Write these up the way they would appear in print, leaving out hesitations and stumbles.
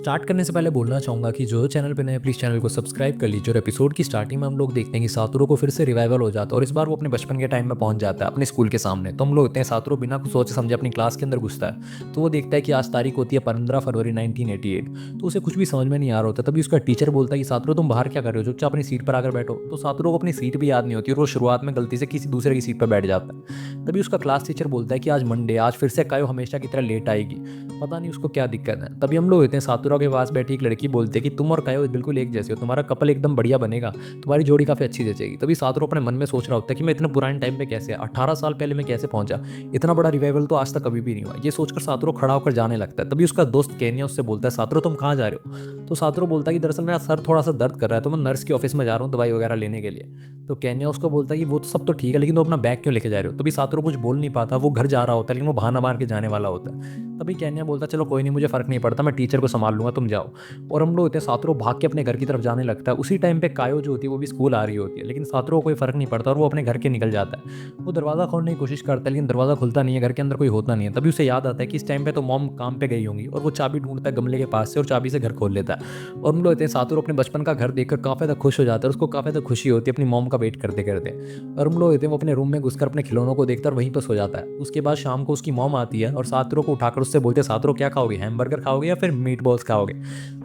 Start करने से पहले बोलना चाहूँगा कि जो चैनल पे नए प्लीज़ चैनल को सब्सक्राइब कर लीजिए और एपिसोड की स्टार्टिंग में हम लोग देखते हैं कि सातुरो को फिर से रिवाइवल हो जाता है और इस बार वो अपने बचपन के टाइम में पहुंच जाता है अपने स्कूल के सामने। तो हम लोग देखते हैं सातुरो बिना कुछ सोचे समझे अपनी क्लास के अंदर घुसता है। तो वो देखता है कि आज तारीख होती है 15 फरवरी 1988। तो उसे कुछ भी समझ में नहीं आ रहा होता। तभी उसका टीचर बोलता है कि सातुरो तुम बाहर क्या कर रहे हो, चुपचाप अपनी सीट पर आकर बैठो। तो सातुरो को अपनी सीट भी याद नहीं होती और वो शुरुआत में गलती से किसी दूसरे की सीट पर बैठ जाता है। तभी उसका क्लास टीचर बोलता है कि आज मंडे, आज फिर से कायो हमेशा की तरह लेट आएगी, पता नहीं उसको क्या दिक्कत है। तभी हम लोग होते हैं सातुरा के पास बैठी एक लड़की बोलते हैं कि तुम और कायो बिल्कुल एक जैसे हो, तुम्हारा कपल एकदम बढ़िया बनेगा, तुम्हारी जोड़ी काफी अच्छी जचेगी। तभी सातुरा अपने मन में सोच रहा होता है कि मैं इतने पुराने टाइम पे कैसे, 18 साल पहले मैं कैसे पहुंचा, इतना बड़ा रिवाइवल तो आज तक कभी भी नहीं हुआ। ये सोचकर सातुरो खड़ा होकर जाने लगता है। तभी उसका दोस्त केनिया उससे बोलता है सातुरो तुम कहाँ जा रहे हो। तो सातुरो बोलता है कि दरअसल मेरा सर थोड़ा सा दर्द कर रहा है तो मैं नर्स के ऑफिस में जा रहा हूँ दवाई वगैरह लेने के लिए। तो केनिया उसको बोलता है कि वो तो सब तो ठीक है लेकिन तुम अपना बैग क्यों लेके जा रहे हो। तभी सातुरो कुछ बोल नहीं पाता, वो घर जा रहा होता है लेकिन वो बहाना मार के जाने वाला होता है। तभी केन्या बोलता है चलो कोई नहीं, मुझे फर्क नहीं पड़ता, मैं टीचर को संभाल लूंगा, तुम जाओ। और हम लोग इतने सातुरो भाग के अपने घर की तरफ जाने लगता है। उसी टाइम पे कायो जो होती है वो भी स्कूल आ रही होती है, लेकिन सातुरो को कोई फर्क नहीं पड़ता और वो अपने घर के निकल जाता है। वो दरवाजा खोलने की कोशिश करता है लेकिन दरवाजा खुलता नहीं है, घर के अंदर कोई होता नहीं है। तभी उसे याद आता है कि इस टाइम पे तो मॉम काम पे गई होंगी और वो चाबी ढूंढता है गमले के पास से और चाबी से घर खोल लेता है। और हम लोग इतने सातुरो अपने बचपन का घर देखकर काफी ज्यादा खुश हो जाता है, उसको काफी ज्यादा खुशी होती है अपनी मॉम का वेट करते करते। और हम लोग इतने वो अपने रूम में घुसकर अपने खिलौनों को देखता है और वहीं पर सो जाता है। उसके बाद शाम को उसकी मॉम आती है और सातुरो को उठाकर उससे बोलते हैं सातुरो क्या खाओगे, हैमबर्गर खाओगे या फिर मीट बॉल्स खाओगे।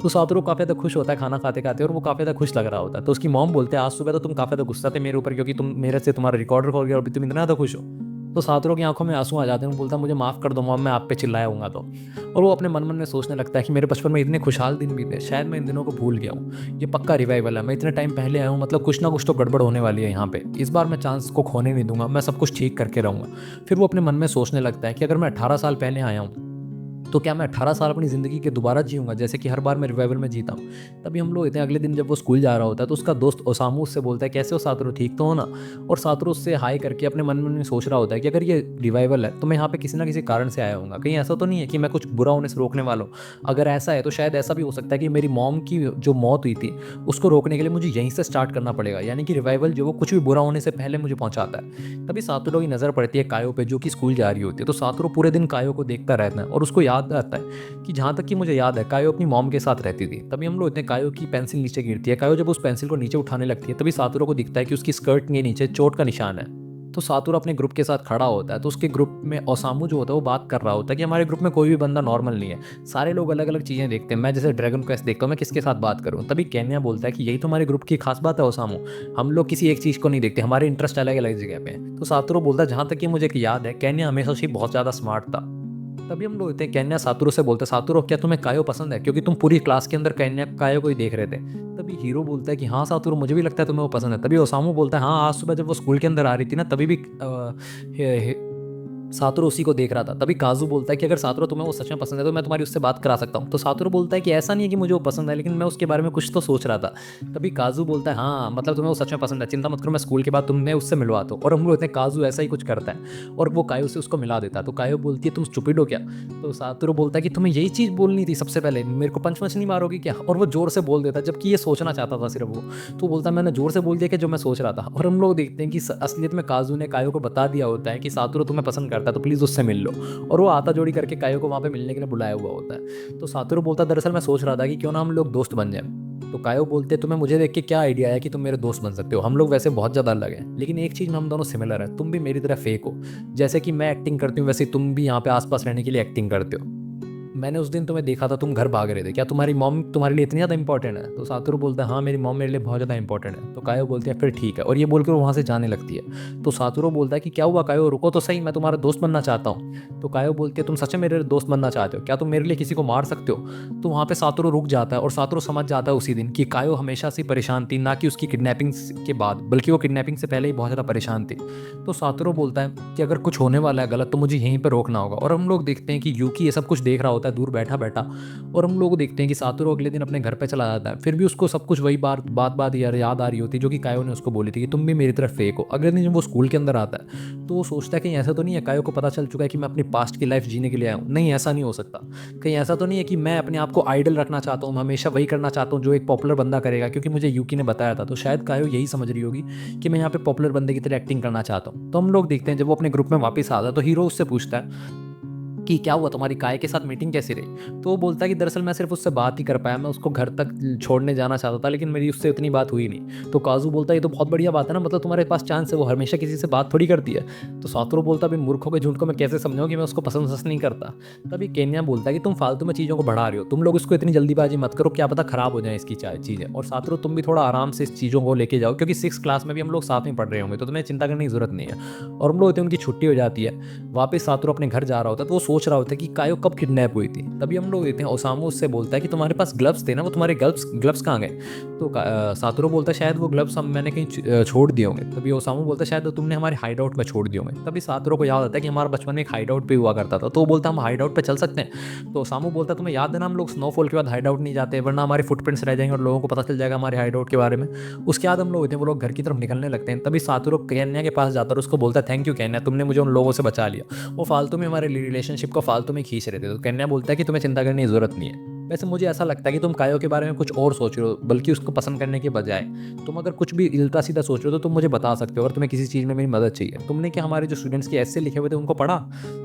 तो सातुरो काफी ज्यादा खुश होता है खाना खाते खाते और वो काफी ज्यादा खुश लग रहा होता है। तो उसकी मॉम बोलते हैं आज सुबह तो तुम काफी ज्यादा गुस्सा थे मेरे ऊपर क्योंकि तुम मेरे से तुम्हारा रिकॉर्डर खो गया और अभी तुम इतना ज्यादा खुश हो। तो सातुरो की आंखों में आंसू आ जाते हैं, वो बोलता है मुझे माफ कर दो मॉम, मैं आप पे चिल्लाया हूँ तो। और वो अपने मन मन में सोचने लगता है कि मेरे बचपन में इतने खुशहाल दिन भी थे, शायद मैं इन दिनों को भूल गया हूँ। ये पक्का रिवाइवल है, मैं इतने टाइम पहले आया हूँ, मतलब कुछ ना कुछ तो गड़बड़ होने वाली है यहाँ पे। इस बार मैं चांस को खोने नहीं दूंगा, मैं सब कुछ ठीक करके रहूंगा। फिर वो अपने मन में सोचने लगता है कि अगर मैं 18 साल पहले आया हूँ तो क्या मैं 18 साल अपनी ज़िंदगी के दोबारा जीऊँगा जैसे कि हर बार मैं रिवाइवल में जीता हूँ। तभी हम लोग इतने अगले दिन जब वो स्कूल जा रहा होता है तो उसका दोस्त ओसामू उससे बोलता है कैसे हो सातुरो, ठीक तो हो ना। और सातुरो उससे हाय करके अपने मन में सोच रहा होता है कि अगर ये रिवाइवल है तो मैं यहाँ पे किसी ना किसी कारण से आया हूँगा, कहीं ऐसा तो नहीं है कि मैं कुछ बुरा होने से रोकने वाला हूँ। अगर ऐसा है तो शायद ऐसा भी हो सकता है कि मेरी मॉम की जो मौत हुई थी उसको रोकने के लिए मुझे यहीं से स्टार्ट करना पड़ेगा, यानी कि रिवाइवल जो वो कुछ भी बुरा होने से पहले मुझे पहुंचाता है। तभी सातुरो की नज़र पड़ती है कायो पे जो कि स्कूल जा रही होती है। तो सातुरो पूरे दिन कायो को देखता रहता है और उसको याद आता है कि जहाँ तक कि मुझे याद है कायो अपनी मॉम के साथ रहती थी। तभी हम लोग इतने कायो की पेंसिल नीचे गिरती है। कायो जब उस पेंसिल को नीचे उठाने लगती है तभी सातुरो को दिखता है कि उसकी स्कर्ट के नीचे चोट का निशान है। तो सातुरो अपने ग्रुप के साथ खड़ा होता है तो उसके ग्रुप में ओसामू जो होता है वो बात कर रहा होता है कि हमारे ग्रुप में कोई भी बंदा नॉर्मल नहीं है, सारे लोग अलग अलग चीज़ें देखते हैं, मैं जैसे ड्रैगन क्वेस्ट देखता हूँ, मैं किसके साथ बात करूँ। तभी केन्या बोलता है कि यही तो हमारे ग्रुप की खास बात है ओसामू, हम लोग किसी एक चीज़ को नहीं देखते, हमारे इंटरेस्ट अलग अलग जगह पे हैं। तो सातुरो बोलता है जहाँ तक कि मुझे याद है केन्या हमेशा से बहुत ज़्यादा स्मार्ट था। तभी हम लोग थे केन्या सातुरो से बोलते सातुरो क्या तुम्हें कायो पसंद है, क्योंकि तुम पूरी क्लास के अंदर केन्या कायो को ही देख रहे थे। तभी हीरो बोलता है कि हाँ सातुरो मुझे भी लगता है तुम्हें वो पसंद है। तभी ओसामू बोलता है हाँ आज सुबह जब वो स्कूल के अंदर आ रही थी ना तभी भी सातुरो उसी को देख रहा था। तभी काजू बोलता है कि अगर सातुरो तुम्हें वो सच में पसंद है तो मैं तुम्हारी उससे बात करा सकता हूँ। तो सातुरो बोलता है कि ऐसा नहीं है कि मुझे वो पसंद है लेकिन मैं उसके बारे में कुछ तो सोच रहा था। तभी काजू बोलता है हाँ मतलब तुम्हें वो सच में पसंद है, चिंता मत करो मैं स्कूल के बाद तुम्हें उससे मिलवा दो। और हम लोग इतने काजू ऐसा ही कुछ करता है और वो कायो से उसको मिला देता है। तो कायो बोलती है तुम स्टूपिड हो क्या। तो सातुरो बोलता है कि तुम्हें यही चीज़ बोलनी थी सबसे पहले, मेरे को पंच नहीं मारोगी क्या। और वो जोर से बोल देता है जबकि ये सोचना चाहता था सिर्फ वो। तो बोलता है मैंने जोर से बोल दिया कि जो मैं सोच रहा था। और हम लोग देखते हैं कि असलियत में काजू ने कायो को बता दिया होता है कि सातुरो तुम्हें पसंद करता है तो प्लीज़ उससे मिल लो। और वो आता जोड़ी करके कायो को वहाँ पे मिलने के लिए बुलाया हुआ होता है। तो सातुरो बोलता है दरअसल मैं सोच रहा था कि क्यों ना हम लोग दोस्त बन जाए। तो कायो बोलते तुम्हें मुझे देख के क्या आइडिया है कि तुम मेरे दोस्त बन सकते हो, हम लोग वैसे बहुत ज़्यादा अलग हैं लेकिन एक चीज़ में हम दोनों सिमिलर है, तुम भी मेरी तरह फेक हो। जैसे कि मैं एक्टिंग करती हूँ वैसे तुम भी यहाँ पे आसपास रहने के लिए एक्टिंग करते हो। मैंने उस दिन तुम्हें देखा था तुम घर भाग रहे थे, क्या तुम्हारी मॉम तुम्हारे लिए इतनी ज़्यादा इंपॉर्टेंट है। तो सातुरु बोलता है हाँ मेरी मॉम मेरे लिए बहुत ज़्यादा इंपॉर्टेंट है। तो कायो बोलती है फिर ठीक है, और ये बोलकर वो वहाँ से जाने लगती है। तो सातुरु बोलता है कि क्या हुआ कायो, रुको तो सही, मैं तुम्हारा दोस्त बनना चाहता हूँ। तो कायो बोलती है तुम सच में मेरे दोस्त बनना चाहते हो, क्या तुम मेरे लिए किसी को मार सकते हो। तो वहाँ पे सातुरु रुक जाता है और सातुरु समझ जाता है उसी दिन कि कायो हमेशा से परेशान थी, ना कि उसकी किडनैपिंग के बाद, बल्कि वो किडनैपिंग से पहले ही बहुत ज़्यादा परेशान थी। तो सातुरु बोलता है कि अगर कुछ होने वाला है गलत तो मुझे यहीं पर रोकना होगा। और हम लोग देखते हैं कि यूकी ये सब कुछ देख रहा होता है दूर बैठा बैठा। और हम लोग देखते हैं कि सातुरु अगले दिन अपने घर पे चला जाता है, फिर भी उसको सब कुछ वही बात याद आ रही होती है जो कि कायो ने उसको बोली थी कि तुम भी मेरी तरफ फेक हो। अगले दिन जब वो स्कूल के अंदर आता है तो वो सोचता है कहीं ऐसा तो नहीं है कायो को पता चल चुका है कि मैं अपनी पास्ट की लाइफ जीने के लिए आया हूँ, नहीं ऐसा नहीं हो सकता। कहीं ऐसा तो नहीं है कि मैं अपने आप को आइडल रखना चाहता हूँ, हमेशा वही करना चाहता हूँ जो एक पॉपुलर बंदा करेगा, क्योंकि मुझे यूकी ने बताया था। तो शायद कायो यही समझ रही होगी कि मैं यहाँ पे पॉपुलर बंदे की तरह एक्टिंग करना चाहता हूँ। तो हम लोग देखते हैं जब वो अपने ग्रुप में वापस आता है तो हीरो उससे पूछता है कि क्या हुआ, तुम्हारी काय के साथ मीटिंग कैसी रही? तो वो बोलता है कि दरअसल मैं सिर्फ उससे बात ही कर पाया, मैं उसको घर तक छोड़ने जाना चाहता था, लेकिन मेरी उससे उतनी बात हुई नहीं। तो काज़ू बोलता है ये तो बहुत बढ़िया बात है ना, मतलब तुम्हारे पास चांस है, वो हमेशा किसी से बात थोड़ी करती है। तो सातोरू बोलता है, अभी मूर्खों के झुंड को मैं कैसे समझाऊं कि मैं उसको पसंद नहीं करता। तभी केन्या बोलता है कि तुम फालतू में चीज़ों को बढ़ा रहे हो, तुम लोग इसको इतनी जल्दीबाजी मत करो, क्या पता खराब हो जाए इसकी चीज़ें। और सातोरू तुम भी थोड़ा आराम से इस चीज़ों को लेके जाओ, क्योंकि 6 क्लास में भी हम लोग साथ में पढ़ रहे होंगे, तो तुम्हें चिंता करने की जरूरत नहीं है। और हम लोग होते हैं, उनकी छुट्टी हो जाती है, वापस सातोरू अपने घर जा रहा होता है, तो वो सोच रहा होता है कि कायो कब किडनैप हुई थी। तभी हम लोग देते हैं ओसामू उससे बोलता है कि तुम्हारे पास ग्लव्स थे ना, वो तुम्हारे ग्लव्स ग्लव्स कहाँ गए? तो सातोरू बोलता है शायद वो ग्लव्स हम मैंने कहीं छोड़ दिए होंगे। तभी ओसामू बोलता है शायद तुमने हमारे हाइड आउट में छोड़ दिए होंगे। तभी सातोरू को याद आता है कि हमारा बचपन में एक हाइड आउट भी हुआ करता था, तो वो बोलता है हम हाइड आउट पे चल सकते हैं। तो ओसामू बोलता है तुम्हें याद है ना, हम लोग स्नोफॉल के बाद हाइड आउट नहीं जाते, वरना हमारे फुटप्रिंट्स रह जाएंगे और लोगों को पता चल जाएगा हमारे हाइड आउट के बारे में। उसके बाद हम लोग होते हैं, वो लोग घर की तरफ निकलने लगते हैं। तभी सातोरू केन्या के पास जाता है और उसको बोलता है थैंक यू केन्या, तुमने मुझे उन लोगों से बचा लिया, वो फालतू में हमारे रिलेशनशिप को फालतू में खींच रहे थे। तो केन्या बोलता है कि तुम्हें चिंता करने की जरूरत नहीं है। वैसे मुझे ऐसा लगता है कि तुम कायो के बारे में कुछ और सोच रहे हो, बल्कि उसको पसंद करने के बजाय तुम अगर कुछ भी उल्टा सीधा सोच रहे हो तो तुम मुझे बता सकते हो, अगर तुम्हें किसी चीज़ में मेरी मदद चाहिए। तुमने क्या हमारे जो स्टूडेंट्स के ऐसे लिखे हुए थे उनको पढ़ा?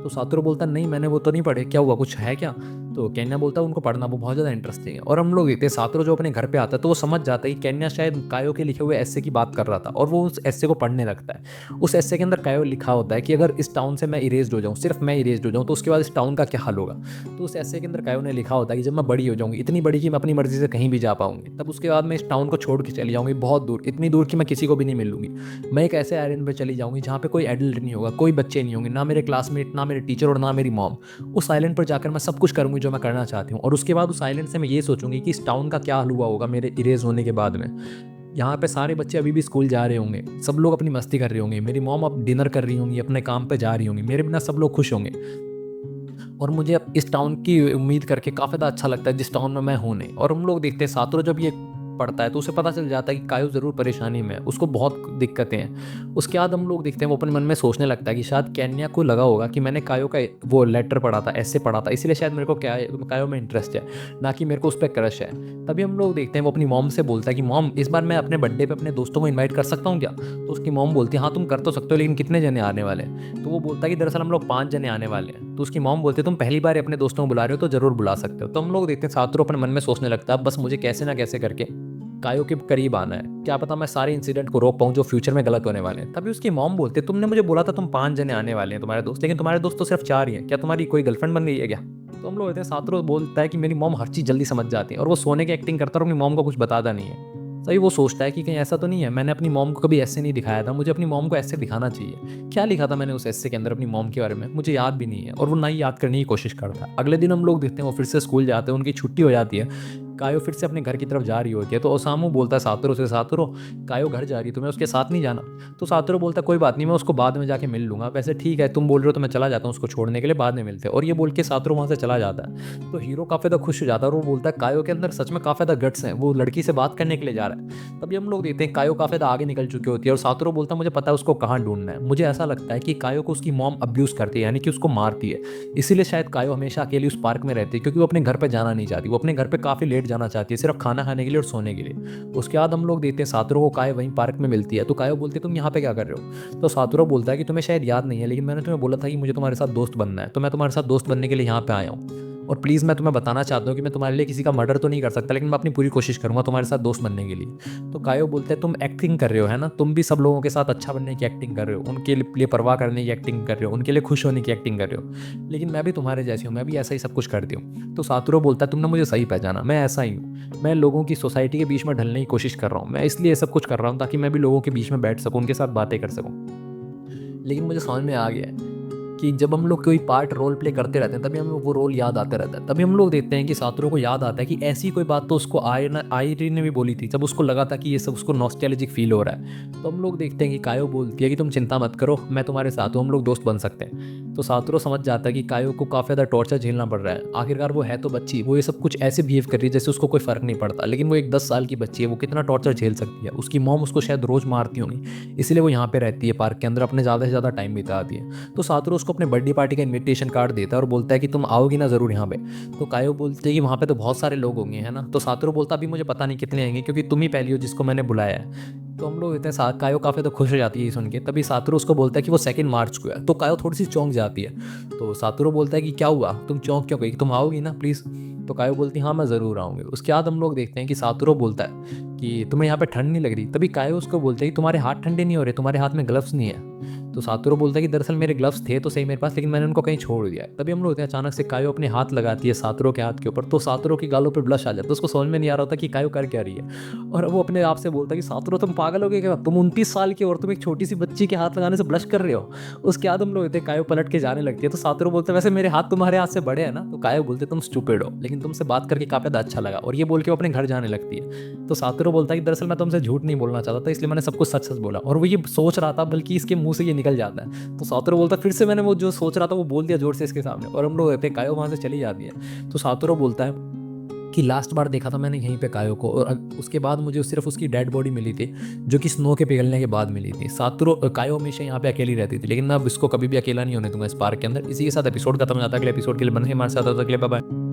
तो सातोरू बोलता नहीं, मैंने वो तो नहीं पढ़े, क्या हुआ, कुछ है क्या? तो केन्या बोलता है उनको पढ़ना, वो बहुत ज़्यादा इंटरेस्टिंग है। और हम लोग देखते हैं सातोरू जो अपने घर पे आता है तो वो समझ जाता है कि केन्या शायद कायो के लिखे हुए एस्से की बात कर रहा था, और वो उस एस्से को पढ़ने लगता है। उस एस्से के अंदर कायो लिखा होता है कि अगर इस टाउन से मैं इरेज्ड हो जाऊँ, सिर्फ मैं इरेज्ड हो जाऊँ, तो उसके बाद इस टाउन का क्या हाल होगा। तो उस एस्से के अंदर कायो ने लिखा होता है कि जब मैं बड़ी हो जाऊँगी, इतनी बड़ी कि मैं अपनी मर्जी से कहीं भी जा पाऊंगी, तब उसके बाद मैं इस टाउन को छोड़ के चली जाऊंगी बहुत दूर, इतनी दूर कि मैं किसी को भी नहीं मिलूंगी। मैं एक ऐसे आइलैंड पे चली जाऊंगी जहाँ पे कोई एडल्ट नहीं होगा, कोई बच्चे नहीं होंगे, ना मेरे क्लासमेट, ना मेरे टीचर और ना मेरी मॉम। उस आइलैंड पर जाकर मैं सब कुछ करूंगी जो मैं करना चाहती हूँ, और उसके बाद उस आइलैंड से मैं ये सोचूंगी कि इस टाउन का क्या हाल हुआ होगा मेरे इरेज होने के बाद में। यहाँ पे सारे बच्चे अभी भी स्कूल जा रहे होंगे, सब लोग अपनी मस्ती कर रहे होंगे, मेरी मॉम अब डिनर कर रही होंगी, अपने काम पे जा रही होंगी, मेरे बिना सब लोग खुश होंगे। और मुझे अब इस टाउन की उम्मीद करके काफ़ी ज़्यादा अच्छा लगता है जिस टाउन में मैं हूँ नहीं। और हम लोग देखते हैं सातोरू जब ये पढ़ता है तो उसे पता चल जाता है कि कायो ज़रूर परेशानी में है, उसको बहुत दिक्कतें हैं। उसके बाद हम लोग देखते हैं वो अपने मन में सोचने लगता है कि शायद केन्या को लगा होगा कि मैंने कायो का वो लेटर पढ़ा था, ऐसे पढ़ा था, इसलिए शायद मेरे को क्या कायो में इंटरेस्ट है, ना कि मेरे को उस पर क्रश है। तभी हम लोग देखते हैं वो अपनी मॉम से बोलता है कि मॉम इस बार मैं अपने बर्थडे पे अपने दोस्तों को इनवाइट कर सकता हूँ क्या? तो उसकी मॉम बोलती है हाँ तुम कर तो सकते हो, लेकिन कितने जने आने वाले हैं? तो वो बोलता है कि दरअसल हम लोग 5 जने आने वाले हैं। तो उसकी मॉम बोलती है तुम पहली बार अपने दोस्तों को बुला रहे हो तो जरूर बुला सकते हो। तो हम लोग देखते हैं सातोरू अपने मन में सोचने लगता है बस मुझे कैसे ना कैसे करके कायो के करीब आना है, क्या पता मैं सारे इंसिडेंट को रोक पाऊँ जो फ्यूचर में गलत होने वाले हैं। तभी उसकी मॉम बोलते तुमने मुझे बोला था तुम 5 जने आने वाले हैं तुम्हारे दोस्त, लेकिन तुम्हारे दोस्त तो सिर्फ 4 ही हैं, क्या तुम्हारी कोई गर्लफ्रेंड बन गई है क्या? तो हम लोग कहते हैं सातोरू बोलता है कि मेरी मॉम हर चीज़ जल्दी समझ जाती है, और वो सोने की एक्टिंग करता है और अपनी मॉम को कुछ बताता नहीं है। तभी वो सोचता है कि कहीं ऐसा तो नहीं है, मैंने अपनी मॉम को कभी ऐसे नहीं दिखाया था, मुझे अपनी मॉम को ऐसे दिखाना चाहिए। क्या लिखा था मैंने उस ऐसे के अंदर अपनी मॉम के बारे में मुझे याद भी नहीं है, और वो ना ही याद करने की कोशिश करता है। अगले दिन हम लोग देखते हैं वो फिर से स्कूल जाते हैं, उनकी छुट्टी हो जाती है, कायो फिर से अपने घर की तरफ जा रही होती है। तो ओसामू बोलता है सातोरू से सातोरू कायो घर जा रही है, तुम्हें उसके साथ नहीं जाना? तो सातोरू बोलता है कोई बात नहीं, मैं उसको बाद में जाके मिल लूंगा, वैसे ठीक है तुम बोल रहे हो तो मैं चला जाता हूँ उसको छोड़ने के लिए, बाद में मिलते हैं। और ये बोल के सातोरू वहाँ से चला जाता है। तो हीरो काफ़ी ज़्यादा खुश हो जाता है और वो बोलता है कायो के अंदर सच में काफ़ी ज़्यादा गट्स हैं, वो लड़की से बात करने के लिए जा रहा है। तभी हम लोग देखते हैं कायो काफ़ी ज़्यादा आगे निकल चुकी होती है, और सातोरू बोलता है मुझे पता है उसको कहाँ ढूंढना है। मुझे ऐसा लगता है कि कायो को उसकी मॉम अब्यूज़ करती है, यानी कि उसको मारती है, इसीलिए शायद कायो हमेशा अकेली उस पार्क में रहती है, क्योंकि वो अपने घर पर जाना नहीं चाहती, वो अपने घर पर काफ़ी लेट जाना चाहती है, सिर्फ खाना खाने के लिए और सोने के लिए। उसके बाद हम लोग देखते हैं सातोरू को कायो वहीं पार्क में मिलती है। तो कायो बोलती है तुम यहाँ पे क्या कर रहे हो? तो सातोरू बोलता है कि तुम्हें शायद याद नहीं है, लेकिन मैंने तुम्हें बोला था कि मुझे तुम्हारे साथ दोस्त बनना है, तो मैं तुम्हारे साथ दोस्त बनने के लिए यहाँ पे आया हूँ। और प्लीज़ मैं तुम्हें बताना चाहता हूँ कि मैं तुम्हारे लिए किसी का मर्डर तो नहीं कर सकता, लेकिन मैं अपनी पूरी कोशिश करूँगा तुम्हारे साथ दोस्त बनने के लिए। तो कायो बोलते हैं तुम एक्टिंग कर रहे हो है ना, तुम भी सब लोगों के साथ अच्छा बनने की एक्टिंग कर रहे हो, उनके लिए परवाह करने की एक्टिंग कर रहे हो, उनके लिए खुश होने की एक्टिंग कर रहे हो, लेकिन मैं भी तुम्हारे जैसी हूँ, मैं भी ऐसा ही सब कुछ करती हूँ। तो सातोरू बोलता है तुमने मुझे सही पहचाना, मैं ऐसा ही हूँ, मैं लोगों की सोसाइटी के बीच में ढलने की कोशिश कर रहा हूँ, मैं इसलिए सब कुछ कर रहा हूँ ताकि मैं भी लोगों के बीच में बैठ सकूँ, उनके साथ बातें कर सकूँ। लेकिन मुझे समझ में आ गया है कि जब हम लोग कोई पार्ट रोल प्ले करते रहते हैं तभी हमें वो रोल याद आते रहता है। तभी हम लोग देखते हैं कि सातोरू को याद आता है कि ऐसी कोई बात तो उसको आयरी ने भी बोली थी, जब उसको लगा था कि ये सब उसको नॉस्टैल्जिक फील हो रहा है। तो हम लोग देखते हैं कि कायो बोलती है कि तुम चिंता मत करो, मैं तुम्हारे साथ हूँ, हम लोग दोस्त बन सकते हैं। तो सातोरू समझ जाता है कि कायो को काफ़ी ज़्यादा टॉर्चर झेलना पड़ रहा है, आखिरकार वो है तो बच्ची, वो ये सब कुछ ऐसे बिहेव कर रही है जैसे उसको कोई फ़र्क नहीं पड़ता, लेकिन वो एक 10 साल की बच्ची है, वो कितना टॉर्चर झेल सकती है। उसकी मॉम उसको शायद रोज़ मारती होंगी, इसलिए वो यहाँ पे रहती है पार्क के अंदर, अपने ज़्यादा से ज़्यादा टाइम बिताती है। तो सातोरू उसको अपने बर्थडे पार्टी का इनविटेशन कार्ड देता है और बोलता है कि तुम आओगी ना ज़रूर यहाँ पे? तो कायो बोलते हैं कि वहाँ पे तो बहुत सारे लोग होंगे है ना? तो सातोरू बोलता अभी मुझे पता नहीं कितने आएंगे, क्योंकि तुम ही पहली हो जिसको मैंने बुलाया है। तो हम लोग इतने कायो काफ़ी तो खुश हो जाती है ये सुन के। तभी सातोरू उसको बोलता है कि वो 2 मार्च को है। तो कायो थोड़ी सी चौंक जाती है। तो सातोरू बोलता है कि क्या हुआ, तुम चौंक क्यों गई, तुम आओगी ना प्लीज़। तो कायो बोलती है हाँ मैं ज़रूर आऊँगी। उसके बाद हम लोग देखते हैं कि सातोरू बोलता है कि तुम्हें यहाँ पे ठंड नहीं लग रही। तभी कायो उसको बोलता है कि तुम्हारे हाथ ठंडे नहीं हो रहे, तुम्हारे हाथ में ग्लव्स नहीं है। तो सातोरू बोलता है कि दरअसल मेरे ग्लव्स थे तो सही मेरे पास, लेकिन मैंने उनको कहीं छोड़ दिया है। तभी हम लोग होते हैं अचानक से कायो अपने हाथ लगाती है सातोरू के हाथ के ऊपर। तो सातोरू की गालों पे ब्लश आ जाता है। उसको समझ में नहीं आ रहा होता कि कायो कर क्या रही है। और वो अपने आप से बोलता है कि सातोरू तुम पागल हो गए क्या, तुम 29 साल की और तुम एक छोटी सी बच्ची के हाथ लगाने से ब्लश कर रहे हो। उसके बाद हम लोग होते हैं कायो पलट के जाने लगती है। तो सातोरू बोलते हैं वैसे मेरे हाथ तुम्हारे हाथ से बड़े हैं ना। तो कायो बोलते तुम स्टूपिड हो, लेकिन तुमसे बात करके काफ़ी ज़्यादा अच्छा लगा। और ये बोल के वो अपने घर जाने लगती है। तो सातोरू बोलता है कि दरअसल मैं तुमसे झूठ नहीं बोलना चाहता था, इसलिए मैंने सब कुछ सच सच बोला। और वो ये सोच रहा था, बल्कि इसके मुंह से ये निकल जाता है। तो सातोरू बोलता है फिर से मैंने वो जो सोच रहा था वो बोल दिया जोर से इसके सामने। और हम लोग होते हैं कायो वहाँ से चली जाती है। तो सातोरू बोलता है कि लास्ट बार देखा था मैंने यहीं पे कायो को, और उसके बाद मुझे सिर्फ उसकी डेड बॉडी मिली थी, जो कि स्नो के पिघलने के बाद मिली थी। सातोरू कायो हमेशा यहाँ पे अकेली रहती थी, लेकिन अब इसको कभी भी अकेला नहीं होने दूंगा इस पार्क के अंदर। इसी के साथ एपिसोड खत्म हो जाता है। अगले एपिसोड के लिए बने हमारे साथ, तब तक के लिए बाय बाय।